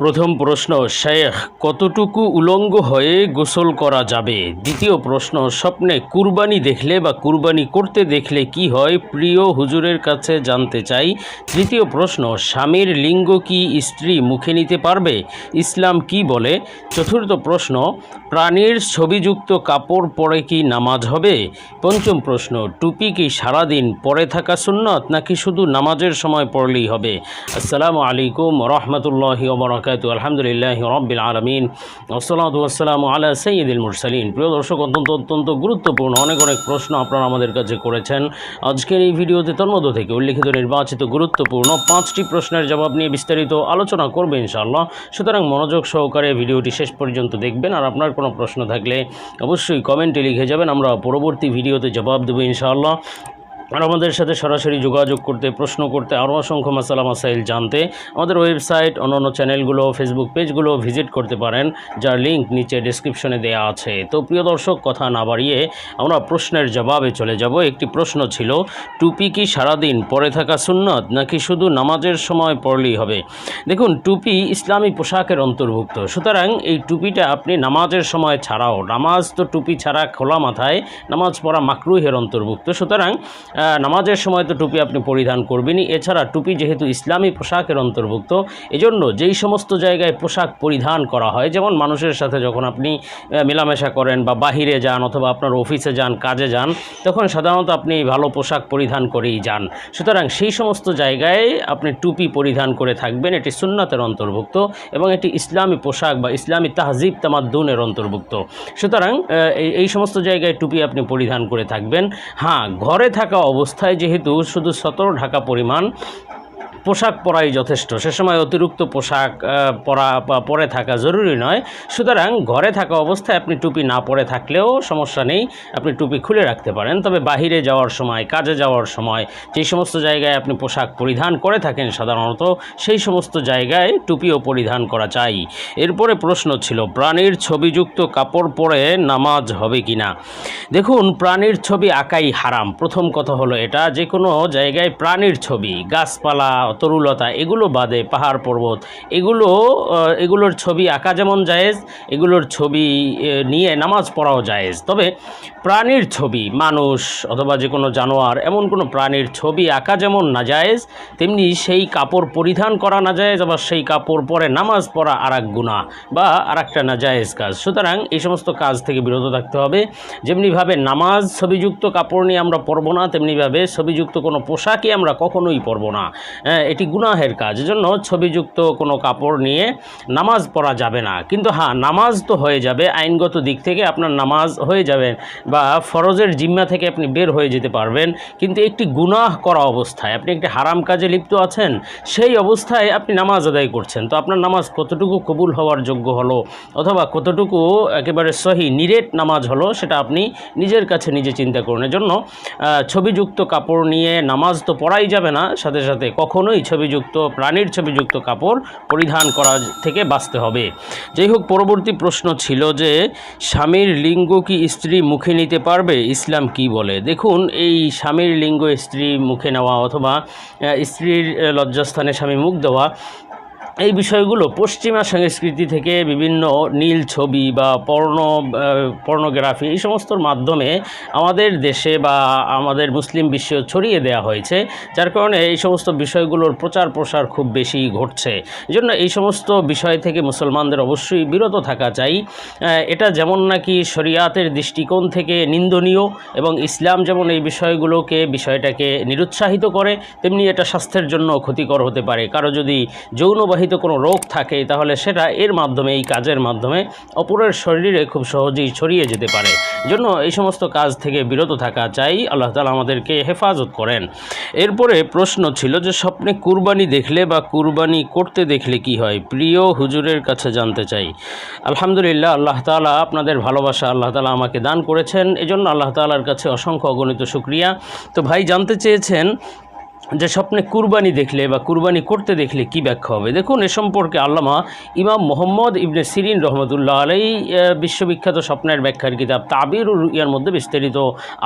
প্রথম প্রশ্ন, শেখ কতটুকু উলঙ্গ হয়ে গোসল করা যাবে? দ্বিতীয় প্রশ্ন, স্বপ্নে কুরবানি দেখলে বা কুরবানি করতে দেখলে কি হয়? প্রিয় হুজুরের কাছে জানতে চাই। তৃতীয় প্রশ্ন, স্বামীর লিঙ্গ কি স্ত্রী মুখে নিতে পারবে? ইসলাম কি বলে? চতুর্থ প্রশ্ন, প্রাণীর ছবিযুক্ত কাপড় পরে কি নামাজ হবে? পঞ্চম প্রশ্ন, টুপি কি সারাদিন পরে থাকা সুন্নত নাকি শুধু নামাজের সময় পড়লেই হবে? আসসালামু আলাইকুম রহমতুল্লাহি ওয়া বারাকাতুহু। আলহামদুলিল্লাহি রাব্বিল আলামিন ওয়াসসালাতু ওয়াসসালামু আলা সাইয়্যিদিল মুরসালিন। প্রিয় দর্শক, অত্যন্ত গুরুত্বপূর্ণ অনেক প্রশ্ন আপনারা আমাদের কাছে করেছেন। আজকের এই ভিডিওতে তন্মধ্য থেকে উল্লিখিত নির্বাচিত গুরুত্বপূর্ণ 5টি প্রশ্নের জবাব নিয়ে বিস্তারিত আলোচনা করবে ইনশাআল্লাহ। সুতরাং মনোযোগ সহকারে ভিডিওটি শেষ পর্যন্ত দেখবেন। আর আপনার কোনো প্রশ্ন থাকলে অবশ্যই কমেন্টে লিখে যাবেন, আমরা পরবর্তী ভিডিওতে জবাব দেবো ইনশাআল্লাহ। আর আমাদের সাথে সরাসরি যোগাযোগ করতে, প্রশ্ন করতে, আরও অসংখ্য মাসালা মাসাইল জানতে আমাদের ওয়েবসাইট, অন্যান্য চ্যানেলগুলো, ফেসবুক পেজগুলো ভিজিট করতে পারেন, যার লিঙ্ক নিচে ডেসক্রিপশনে দেওয়া আছে। তো প্রিয় দর্শক, কথা না বাড়িয়ে আমরা প্রশ্নের জবাবে চলে যাব। একটি প্রশ্ন ছিল, টুপি কি সারাদিন পরে থাকা সুন্নত নাকি শুধু নামাজের সময় পরলেই হবে? দেখুন, টুপি ইসলামী পোশাকের অন্তর্ভুক্ত। সুতরাং এই টুপিটা আপনি নামাজের সময় ছাড়াও, নামাজ তো টুপি ছাড়া খোলা মাথায় নামাজ পড়া মাকরুহের অন্তর্ভুক্ত। সুতরাং নামাজের সময় তো টুপি আপনি পরিধান করবেনই। এছাড়া টুপি যেহেতু ইসলামী পোশাকের অন্তর্ভুক্ত, এজন্য যেই সমস্ত জায়গায় পোশাক পরিধান করা হয়, যেমন মানুষের সাথে যখন আপনি মেলামেশা করেন বা বাহিরে যান অথবা আপনার অফিসে যান, কাজে যান, তখন সাধারণত আপনি ভালো পোশাক পরিধান করেই যান। সুতরাং সেই সমস্ত জায়গায় আপনি টুপি পরিধান করে থাকবেন, এটি সুন্নাতের অন্তর্ভুক্ত এবং এটি ইসলামী পোশাক বা ইসলামী তাহজিব তামাদ্দুনের অন্তর্ভুক্ত। সুতরাং এই সমস্ত জায়গায় টুপি আপনি পরিধান করে থাকবেন। হ্যাঁ, ঘরে থাকা অবস্থায় যেহেতু শুধু সতর ঢাকা পরিমাণ পোশাক পরাই যথেষ্ট, সে সময় অতিরিক্ত পোশাক পরে থাকা জরুরি নয়। সুতরাং ঘরে থাকা অবস্থায় আপনি টুপি না পরে থাকলেও সমস্যা নেই, আপনি টুপি খুলে রাখতে পারেন। তবে বাহিরে যাওয়ার সময়, কাজে যাওয়ার সময় যে সমস্ত জায়গায় আপনি পোশাক পরিধান করে থাকেন সাধারণত, সেই সমস্ত জায়গায় টুপিও পরিধান করা চাই। এরপরে প্রশ্ন ছিল, প্রাণীর ছবিযুক্ত কাপড় পরে নামাজ হবে কি না? দেখুন, প্রাণীর ছবি আঁকাই হারাম। প্রথম কথা হলো এটা, যে কোনো জায়গায় প্রাণীর ছবি, গাছপালা, তরুলতা, এগুলো বাদে পাহাড় পর্বত, এগুলোর ছবি আঁকা যেমন জায়েজ, এগুলোর ছবি নিয়ে নামাজ পড়াও জায়েজ। তবে প্রাণীর ছবি, মানুষ অথবা যে কোনো জানোয়ার, এমন কোনো প্রাণীর ছবি আঁকা যেমন নাজায়েজ, তেমনি সেই কাপড় পরিধান করা নাজায়েজ, আবার সেই কাপড় পরে নামাজ পড়া আর এক গুনাহ বা আর একটা নাজায়েজ কাজ। সুতরাং এই সমস্ত কাজ থেকে বিরত থাকতে হবে। যেমনিভাবে নামাজ ছবিযুক্ত কাপড় নিয়ে আমরা পরবো না, তেমনিভাবে ছবিযুক্ত কোনো পোশাকই আমরা কখনোই পরবো না। এটি গুনাহের কাজ, এজন্য ছবিযুক্ত কোনো কাপড় নিয়ে নামাজ পড়া যাবে না। কিন্তু হ্যাঁ, নামাজ তো হয়ে যাবে, আইনগত দিক থেকে আপনার নামাজ হয়ে যাবে বা ফরজের জিম্মা থেকে আপনি বের হয়ে যেতে পারবেন। কিন্তু একটি গুনাহ করা অবস্থায়, আপনি একটি হারাম কাজে লিপ্ত আছেন, সেই অবস্থায় আপনি নামাজ আদায় করছেন, তো আপনার নামাজ কতটুকু কবুল হওয়ার যোগ্য হলো অথবা কতটুকু একেবারে সহি নিরেট নামাজ হলো, সেটা আপনি নিজের কাছে নিজে চিন্তা করুন। এজন্য ছবিযুক্ত কাপড় নিয়ে নামাজ তো পড়াই যাবে না, সাথে সাথে কখনোই ছবিযুক্ত, প্রাণীর ছবিযুক্ত কাপড় পরিধান করা থেকে বাঁচতে হবে। যাই হোক, পরবর্তী প্রশ্ন ছিল যে, স্বামীর লিঙ্গ কি স্ত্রী মুখে নিতে পারবে? ইসলাম কি বলে? দেখুন, এই স্বামীর লিঙ্গ স্ত্রী মুখে নেওয়া অথবা স্ত্রীর লজ্জাস্থানে স্বামী মুখ দেওয়া, এই বিষয়গুলো পশ্চিমা সংস্কৃতি থেকে বিভিন্ন নীল ছবি বা পর্নোগ্রাফি, এই সমস্তর মাধ্যমে আমাদের দেশে বা আমাদের মুসলিম বিশ্বে ছড়িয়ে দেওয়া হয়েছে, যার কারণে এই সমস্ত বিষয়গুলোর প্রচার প্রসার খুব বেশি ঘটছে। এজন্য এই সমস্ত বিষয় থেকে মুসলমানদের অবশ্যই বিরত থাকা চাই। এটা যেমন নাকি শরিয়াতের দৃষ্টিকোণ থেকে নিন্দনীয় এবং ইসলাম যেমন এই বিষয়টাকে নিরুৎসাহিত করে, তেমনি এটা স্বাস্থ্যের জন্য ক্ষতিকর হতে পারে। কারো যদি যৌনবাহিত কোনো রোগ থাকে, তাহলে সেটা এর মাধ্যমে, এই কাজের মাধ্যমে অপরের শরীরে খুব সহজেই ছড়িয়ে যেতে পারে। জন্য এই সমস্ত কাজ থেকে বিরত থাকা চাই। আল্লাহ তাআলা আমাদেরকে হেফাজত করেন। এরপরে প্রশ্ন ছিল যে, স্বপ্নে কুরবানি দেখলে বা কুরবানি করতে দেখলে কি হয়? প্রিয় হুজুরের কাছে জানতে চাই। আলহামদুলিল্লাহ, আল্লাহ তাআলা আপনাদের ভালোবাসা আল্লাহ তাআলা আমাকে দান করেছেন, এজন্য আল্লাহ তাআলার কাছে অসংখ্য অগণিত শুকরিয়া। তো ভাই জানতে চেয়েছেন যে স্বপ্নে কুরবানি দেখলে বা কুরবানি করতে দেখলে কি ব্যাখ্যা হবে। দেখুন, এ সম্পর্কে আল্লামা ইমাম মোহাম্মদ ইবনে সিরিন রহমতুল্লাহ আলাইহি বিশ্ববিখ্যাত স্বপ্নের ব্যাখ্যার কিতাব তাবিরুর রুইয়ার মধ্যে বিস্তারিত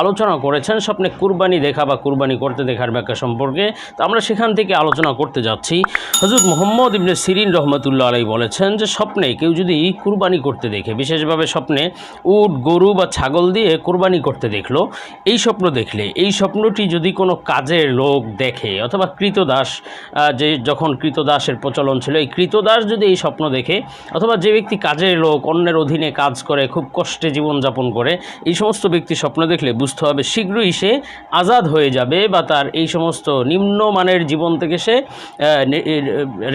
আলোচনা করেছেন স্বপ্নে কুরবানি দেখা বা কুরবানি করতে দেখার ব্যাখ্যা সম্পর্কে। তো আমরা সেখান থেকে আলোচনা করতে যাচ্ছি। হযরত মোহাম্মদ ইবনে সিরিন রহমতুল্লাহ আলাইহি বলেছেন যে স্বপ্নে কেউ যদি কুরবানি করতে দেখে, বিশেষভাবে স্বপ্নে উট, গরু বা ছাগল দিয়ে কুরবানি করতে দেখলো, এই স্বপ্ন দেখলে এই স্বপ্নটি যদি কোনো কাজের লোক দেখে অথবা কৃতদাস, যে যখন কৃতদাসের প্রচলন ছিল, এই কৃতদাস যদি এই স্বপ্ন দেখে, অথবা যে ব্যক্তি কাজের লোক, অন্যের অধীনে কাজ করে, খুব কষ্টে জীবনযাপন করে, এই সমস্ত ব্যক্তি স্বপ্ন দেখলে বুঝতে হবে শীঘ্রই সে আজাদ হয়ে যাবে বা তার এই সমস্ত নিম্নমানের জীবন থেকে সে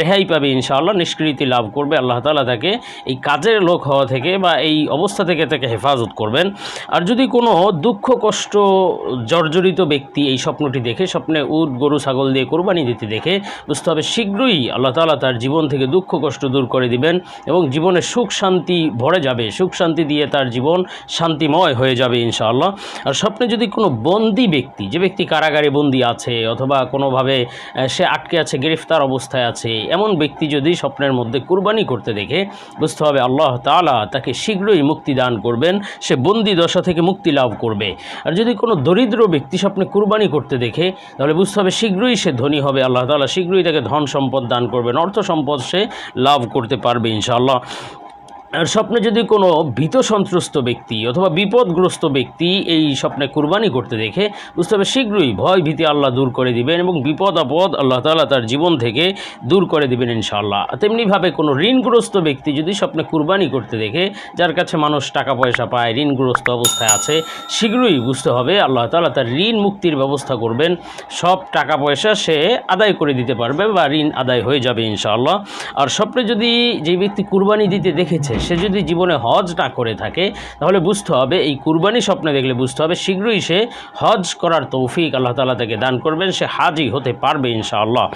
রেহাই পাবে, ইনশাআল্লাহ নিষ্কৃতি লাভ করবে। আল্লাহ তাআলা তাকে এই কাজের লোক হওয়া থেকে বা এই অবস্থা থেকে তাকে হেফাজত করবেন। আর যদি কোনো দুঃখ কষ্ট জর্জরিত ব্যক্তি এই স্বপ্নটি দেখে, স্বপ্নে উট, গরু, ছাগল দিয়ে কোরবানি দিতে দেখে, বুঝতে হবে শীঘ্রই আল্লাহ তাআলা তার জীবন থেকে দুঃখ কষ্ট দূর করে দিবেন এবং জীবনে সুখ শান্তি ভরে যাবে, সুখ শান্তি দিয়ে তার জীবন শান্তিময় হয়ে যাবে ইনশাআল্লাহ। আর স্বপ্নে যদি কোনো বন্দী ব্যক্তি, যে ব্যক্তি কারাগারে বন্দী আছে অথবা কোনোভাবে সে আটকে আছে, গ্রেফতার অবস্থায় আছে, এমন ব্যক্তি যদি স্বপ্নের মধ্যে কুরবানি করতে দেখে, বুঝতে হবে আল্লাহ তাআলা তাকে শীঘ্রই মুক্তি দান করবেন, সে বন্দী দশা থেকে মুক্তি লাভ করবে। আর যদি কোনো দরিদ্র ব্যক্তি স্বপ্নে কুরবানি করতে দেখে, তাহলে বুঝতে হবে শীঘ্রই সে ধনী হবে, আল্লাহ তাআলা শীঘ্রই তাকে ধন সম্পদ দান করবেন, অর্থ সম্পদ সে লাভ করতে পারবে ইনশাআল্লাহ। আর স্বপ্নে যদি কোনো ভীত সন্ত্রস্ত ব্যক্তি অথবা বিপদগ্রস্ত ব্যক্তি এই স্বপ্নে কুরবানি করতে দেখে, বুঝতে হবে শীঘ্রই ভয় ভীতি আল্লাহ দূর করে দিবেন এবং বিপদ আপদ আল্লাহ তাআলা তার জীবন থেকে দূর করে দিবেন ইনশাআল্লাহ। তেমনিভাবে কোনো ঋণগ্রস্ত ব্যক্তি যদি স্বপ্নে কুরবানি করতে দেখে, যার কাছে মানুষ টাকা পয়সা পায়, ঋণগ্রস্ত অবস্থায় আছে, শীঘ্রই বুঝতে হবে আল্লাহ তাআলা তার ঋণ মুক্তির ব্যবস্থা করবেন, সব টাকা পয়সা সে আদায় করে দিতে পারবে বা ঋণ আদায় হয়ে যাবে ইনশাআল্লাহ। আর স্বপ্নে যদি যে ব্যক্তি কুরবানি দিতে দেখেছে সে যদি জীবনে হজ না করে থাকে, তাহলে বুঝতে হবে এই কুরবানি স্বপ্নে দেখলে বুঝতে হবে শীঘ্রই সে হজ করার তৌফিক আল্লাহ তাআলা তাকে দান করবেন, সে হাজি হতে পারবে ইনশাআল্লাহ।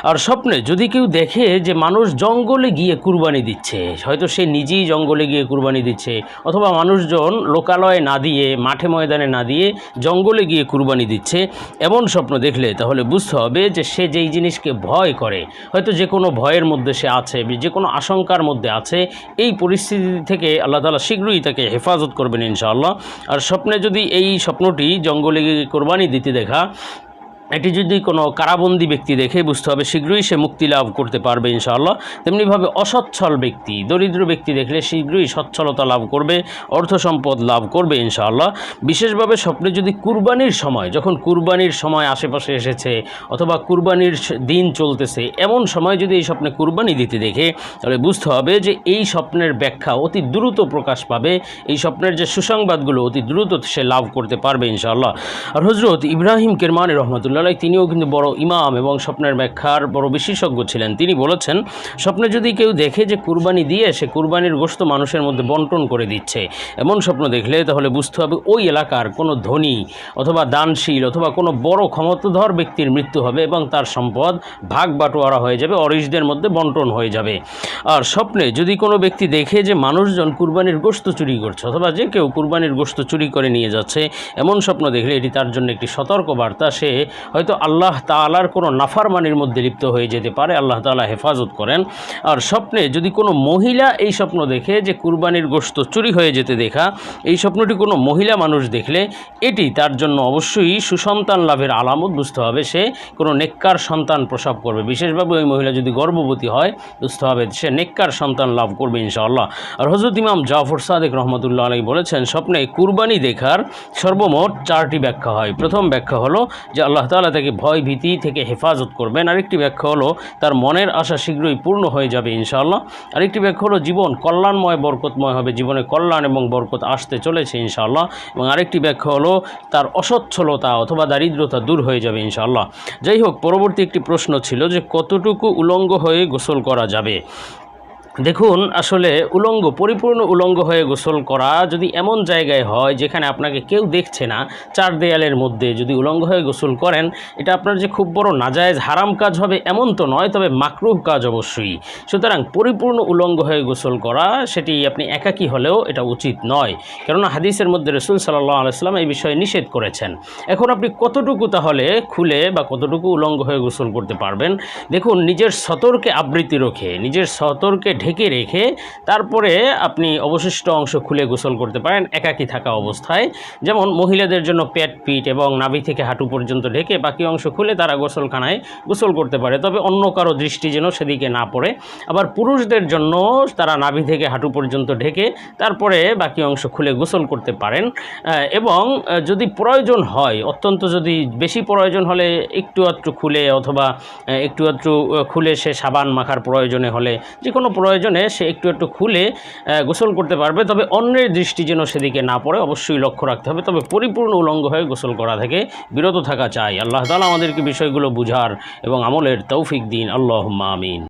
আর স্বপ্নে যদি কেউ দেখে যে মানুষ জঙ্গলে গিয়ে কুরবানি দিচ্ছে, হয়তো সে নিজেই জঙ্গলে গিয়ে কুরবানি দিচ্ছে অথবা মানুষজন লোকালয়ে না দিয়ে, মাঠে ময়দানে না দিয়ে জঙ্গলে গিয়ে কুরবানি দিচ্ছে, এমন স্বপ্ন দেখলে তাহলে বুঝতে হবে যে সে যেই জিনিসকে ভয় করে, হয়তো যে কোনো ভয়ের মধ্যে সে আছে, যে কোনো আশঙ্কার মধ্যে আছে, এই পরিস্থিতি থেকে আল্লাহ তাআলা শীঘ্রই তাকে হেফাজত করবেন ইনশাআল্লাহ। আর স্বপ্নে যদি এই স্বপ্নটি জঙ্গলে গিয়ে কোরবানি দিতে দেখা, এটি যদি কোনো কারাবন্দী ব্যক্তি দেখে, বুঝতে হবে শীঘ্রই সে মুক্তি লাভ করতে পারবে ইনশাআল্লাহ। তেমনিভাবে অসচ্ছল ব্যক্তি, দরিদ্র ব্যক্তি দেখলে শীঘ্রই সচ্ছলতা লাভ করবে, অর্থ সম্পদ লাভ করবে ইনশাআল্লাহ। বিশেষভাবে স্বপ্নে যদি কুরবানির সময়, যখন কুরবানির সময় আশেপাশে এসেছে অথবা কুরবানির দিন চলতেছে, এমন সময় যদি এই স্বপ্নে কুরবানি দিতে দেখে, তাহলে বুঝতে হবে যে এই স্বপ্নের ব্যাখ্যা অতি দ্রুত প্রকাশ পাবে, এই স্বপ্নের যে সুসংবাদগুলো অতি দ্রুত সে লাভ করতে পারবে ইনশাআল্লাহ। আর হযরত ইব্রাহিম কেরমানি রহমতুল্লাহ তিনিও কিন্তু বড় ইমাম এবং স্বপ্নের ব্যাখ্যার বড় বিশেষজ্ঞ ছিলেন। তিনি বলেছেন, স্বপ্নে যদি কেউ দেখে যে কুরবানি দিয়ে সে কুরবানির গোশত মানুষের মধ্যে বন্টন করে দিচ্ছে, এমন স্বপ্ন দেখলে তাহলে বুঝতে হবে ওই এলাকার কোনো ধনী অথবা দানশীল অথবা কোনো বড় ক্ষমতাধর ব্যক্তির মৃত্যু হবে এবং তার সম্পদ ভাগ বাটোয়ারা হয়ে যাবে, অরিশদের মধ্যে বন্টন হয়ে যাবে। আর স্বপ্নে যদি কোনো ব্যক্তি দেখে যে মানুষজন কুরবানির গোশত চুরি করছে অথবা যে কেউ কুরবানির গোশত চুরি করে নিয়ে যাচ্ছে, এমন স্বপ্ন দেখলে এটি তার জন্য একটি সতর্ক বার্তা, সে হয়তো আল্লাহ তাআলার কোনো নাফরমানির মধ্যে লিপ্ত হয়ে যেতে পারে, আল্লাহ তাআলা হেফাজত করেন। আর স্বপ্নে যদি কোনো মহিলা এই স্বপ্ন দেখে যে কুরবানির গোশত চুরি হয়ে যেতে দেখা, এই স্বপ্নটি কোনো মহিলা মানুষ দেখলে এটি তার জন্য অবশ্যই সুসন্তান লাভের আলামত, বুঝতে হবে সে কোনো নেককার সন্তান প্রসব করবে। বিশেষভাবে ওই মহিলা যদি গর্ভবতী হয়, বুঝতে হবে সে নেককার সন্তান লাভ করবে ইনশাআল্লাহ। আর হযরত ইমাম জাফর সাদিক রহমতুল্লাহ আলাইহি বলেছেন, স্বপ্নে কুরবানি দেখার সর্বমোট 4টি ব্যাখ্যা হয়। প্রথম ব্যাখ্যা হলো যে আল্লাহ তাআলা তাকে ভয় ভীতি থেকে হেফাজত করবেন। আরেকটি ব্যাখ্যা হলো তার মনের আশা শীঘ্রই পূর্ণ হয়ে যাবে ইনশাআল্লাহ। আরেকটি ব্যাখ্যা হলো জীবন কল্যাণময়, বরকতময় হবে, জীবনে কল্যাণ এবং বরকত আসতে চলেছে ইনশাআল্লাহ। এবং আরেকটি ব্যাখ্যা হলো তার অসচ্ছলতা অথবা দারিদ্রতা দূর হয়ে যাবে ইনশাআল্লাহ। যাই হোক, পরবর্তী একটি প্রশ্ন ছিল যে কতটুকু উলঙ্গ হয়ে গোসল করা যাবে। দেখুন, আসলে পরিপূর্ণ উলঙ্গ হয়ে গোসল করা যদি এমন জায়গায় হয় যেখানে আপনাকে কেউ দেখছে না, চার দেয়ালের মধ্যে যদি উলঙ্গ হয়ে গোসল করেন, এটা আপনার যে খুব বড় নাজায়েজ হারাম কাজ হবে এমন তো নয়, তবে মাকরুহ কাজ অবশ্যই। সুতরাং পরিপূর্ণ উলঙ্গ হয়ে গোসল করা সেটি আপনি একাকী হলেও এটা উচিত নয়, কেননা হাদিসের মধ্যে রাসূল সাল্লাল্লাহু আলাইহি ওয়াসাল্লাম এই বিষয়ে নিষেধ করেছেন। এখন আপনি কতটুকু তাহলে খুলে বা কতটুকু উলঙ্গ হয়ে গোসল করতে পারবেন? দেখুন, নিজের সতরকে আবৃত্তি রেখে, নিজের সতরকে ঢেকে রেখে তারপরে আপনি অবশিষ্ট অংশ খুলে গোসল করতে পারেন একাকী থাকা অবস্থায়। যেমন মহিলাদের জন্য পেট, পিঠ এবং নাভি থেকে হাঁটু পর্যন্ত ঢেকে বাকি অংশ খুলে তারা গোসলখানায় গোসল করতে পারে, তবে অন্য কারো দৃষ্টি যেন সেদিকে না পড়ে। আবার পুরুষদের জন্য তারা নাভি থেকে হাঁটু পর্যন্ত ঢেকে তারপরে বাকি অংশ খুলে গোসল করতে পারেন। এবং যদি প্রয়োজন হয়, অত্যন্ত যদি বেশি প্রয়োজন হলে একটু আধটু খুলে, অথবা একটু আধটু খুলে সে সাবান মাখার প্রয়োজনে হলে, যে কোনো প্রয়োজনে সে একটু খুলে গোসল করতে পারবে, তবে অন্যের দৃষ্টি যেন সেদিকে না পড়ে অবশ্যই লক্ষ্য রাখতে হবে। তবে পরিপূর্ণ উলঙ্গ হয়ে গোসল করা থেকে বিরত থাকা চাই। আল্লাহ তাআলা আমাদেরকে বিষয়গুলো বুঝার এবং আমলের তৌফিক দিন। আল্লাহুম্মা আমিন।